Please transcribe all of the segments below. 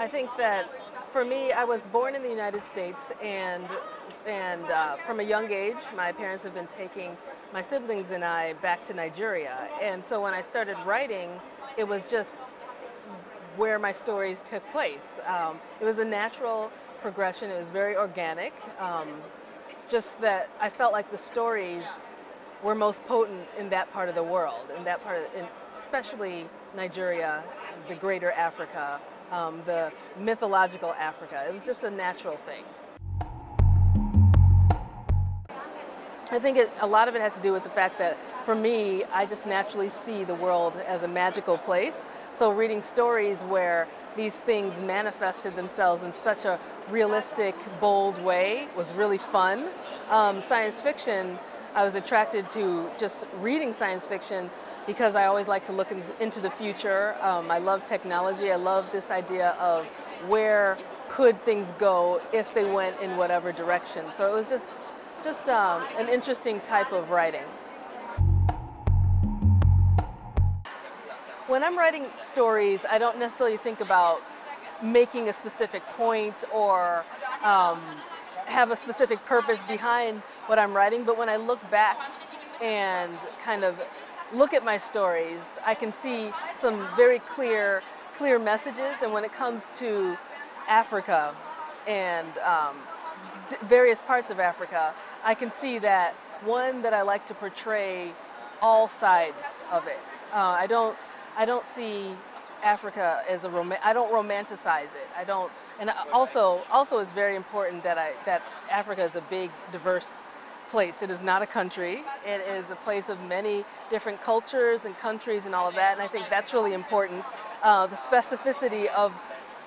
think that for me, I was born in the United States, and from a young age, my parents have been taking my siblings and I back to Nigeria. And so when I started writing, it was just where my stories took place. It was a natural progression. It was very organic. Just that I felt like the stories were most potent in that part of the world, especially Nigeria, the greater Africa, the mythological Africa. It was just a natural thing. I think a lot of it had to do with the fact that, for me, I just naturally see the world as a magical place. So reading stories where these things manifested themselves in such a realistic, bold way was really fun. Science fiction, I was attracted to just reading science fiction because I always like to look into the future. I love technology. I love this idea of where could things go if they went in whatever direction. So it was just an interesting type of writing. When I'm writing stories, I don't necessarily think about making a specific point or have a specific purpose behind what I'm writing, but when I look back and kind of look at my stories, I can see some very clear messages. And when it comes to Africa and various parts of Africa, I can see that, one, that I like to portray all sides of it. I don't see Africa as I don't romanticize it. I don't, and also it's very important that Africa is a big, diverse place. It is not a country. It is a place of many different cultures and countries and all of that, and I think that's really important. The specificity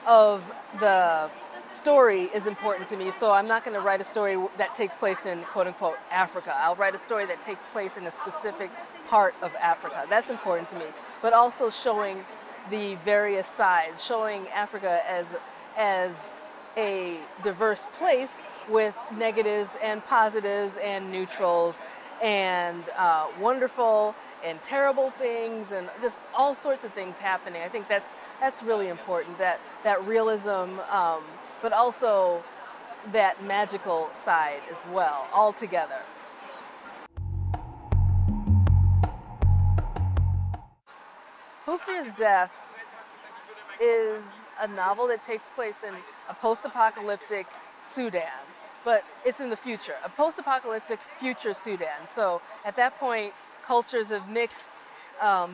of the story is important to me, so I'm not going to write a story that takes place in quote-unquote Africa. I'll write a story that takes place in a specific part of Africa. That's important to me, but also showing the various sides, showing Africa as a diverse place with negatives and positives and neutrals and wonderful and terrible things and just all sorts of things happening. I think that's really important, that realism, but also that magical side as well, all together. Who Fears Death is a novel that takes place in a post-apocalyptic Sudan, but it's in the future, a post-apocalyptic future Sudan. So at that point, cultures have mixed,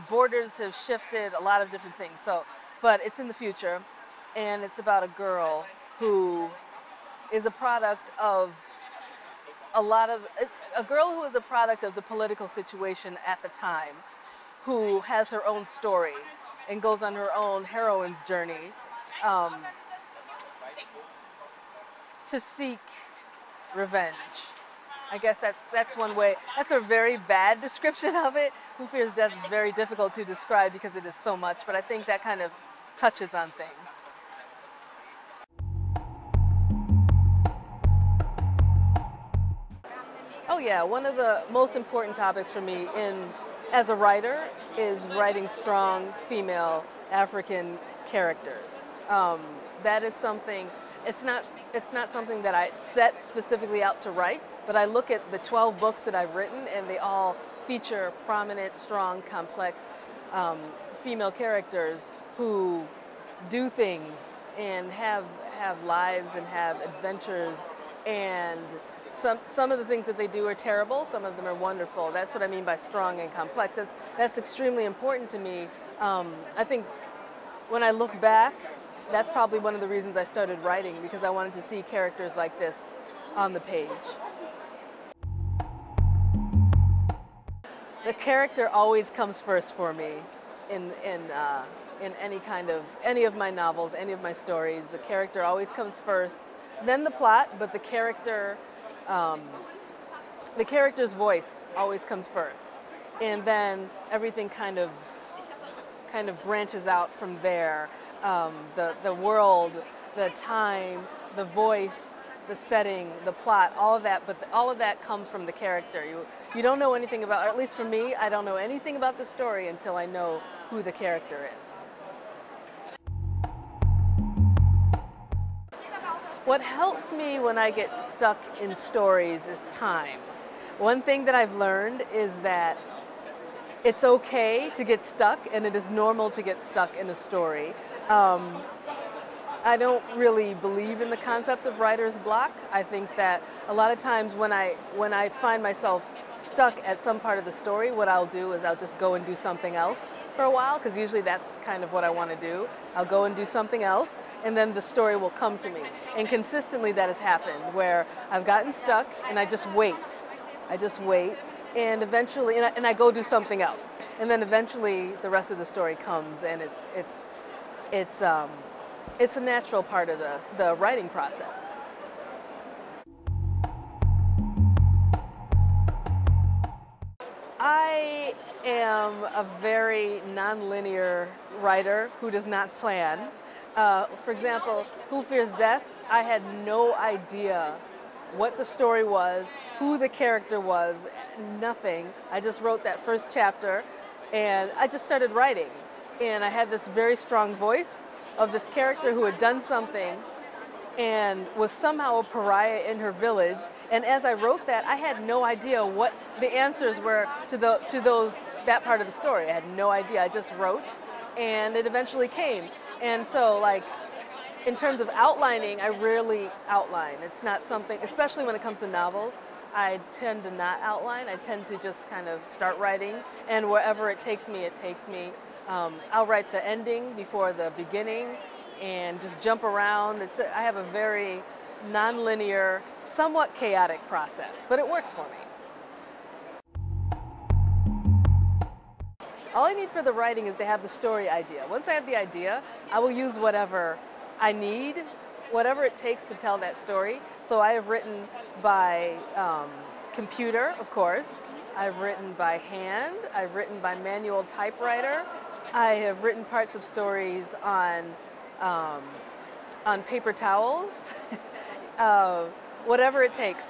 borders have shifted, a lot of different things. But it's in the future, and it's about a girl who is a product of a girl who is a product of the political situation at the time, who has her own story and goes on her own heroine's journey to seek revenge. I guess that's one way. That's a very bad description of it. Who Fears Death is very difficult to describe because it is so much, but I think that kind of touches on things. Oh yeah, one of the most important topics for me as a writer is writing strong female African characters. That is something, it's not something that I set specifically out to write, but I look at the 12 books that I've written and they all feature prominent, strong, complex female characters who do things and have lives and have adventures, and some of the things that they do are terrible, some of them are wonderful. That's what I mean by strong and complex. That's extremely important to me. I think when I look back, that's probably one of the reasons I started writing, because I wanted to see characters like this on the page. The character always comes first for me in any of my novels, any of my stories. The character always comes first, then the plot, but the character's voice always comes first, and then everything kind of branches out from there. The world, the time, the voice, the setting, the plot, all of that, but all of that comes from the character. You don't know anything about, or at least for me, I don't know anything about the story until I know who the character is. What helps me when I get stuck in stories is time. One thing that I've learned is that it's okay to get stuck, and it is normal to get stuck in a story. I don't really believe in the concept of writer's block. I think that a lot of times when I find myself stuck at some part of the story, what I'll do is I'll just go and do something else for a while, because usually that's kind of what I want to do. I'll go and do something else, and then the story will come to me. And consistently that has happened, where I've gotten stuck and I just wait. I just wait, and eventually, and I go do something else. And then eventually the rest of the story comes, and it's a natural part of the writing process. I am a very nonlinear writer who does not plan. For example, Who Fears Death? I had no idea what the story was, who the character was, nothing. I just wrote that first chapter, and I just started writing. And I had this very strong voice of this character who had done something and was somehow a pariah in her village. And as I wrote that, I had no idea what the answers were to that part of the story. I had no idea. I just wrote, and it eventually came. And so, like, in terms of outlining, I rarely outline. It's not something, especially when it comes to novels, I tend to not outline. I tend to just kind of start writing, and wherever it takes me, it takes me. I'll write the ending before the beginning and just jump around. I have a very non-linear, somewhat chaotic process, but it works for me. All I need for the writing is to have the story idea. Once I have the idea, I will use whatever I need, whatever it takes to tell that story. So I have written by computer, of course. I've written by hand. I've written by manual typewriter. I have written parts of stories on paper towels. Whatever it takes,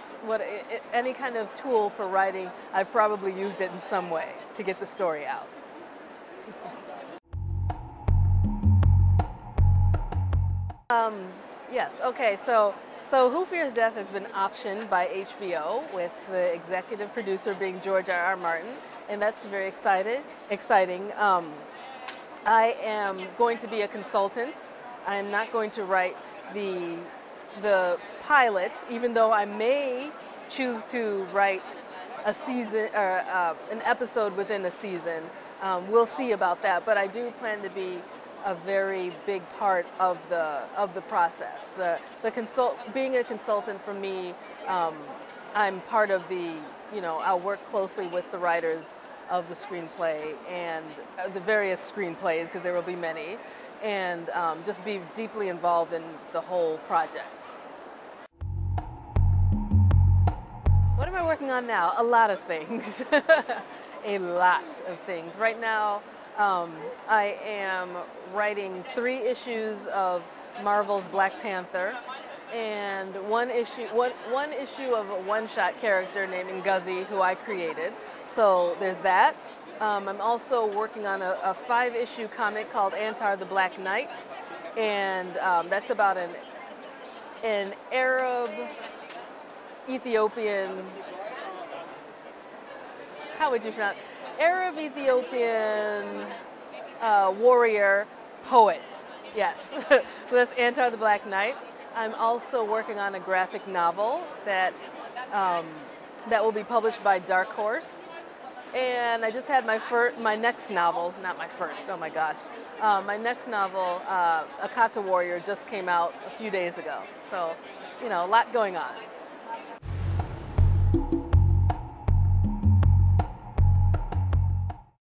any kind of tool for writing, I've probably used it in some way to get the story out. Yes, okay, so Who Fears Death has been optioned by HBO, with the executive producer being George R.R. Martin, and that's very exciting. I am going to be a consultant. I am not going to write the pilot, even though I may choose to write a season or an episode within a season. We'll see about that, but I do plan to be a very big part of the process. Being a consultant for me, I'm part of I'll work closely with the writers of the screenplay and the various screenplays, because there will be many, and just be deeply involved in the whole project. What am I working on now? A lot of things. A lot of things. Right now, I am writing 3 issues of Marvel's Black Panther, and one issue of a one-shot character named Ngozi, who I created. So there's that. I'm also working on a 5-issue comic called Antar the Black Knight, and that's about an Arab Ethiopian, how would you pronounce it? Arab Ethiopian warrior poet. Yes. So that's Antar the Black Knight. I'm also working on a graphic novel that will be published by Dark Horse. And I just had my next novel, not my first, oh my gosh. My next novel, Akata Warrior, just came out a few days ago. So, a lot going on.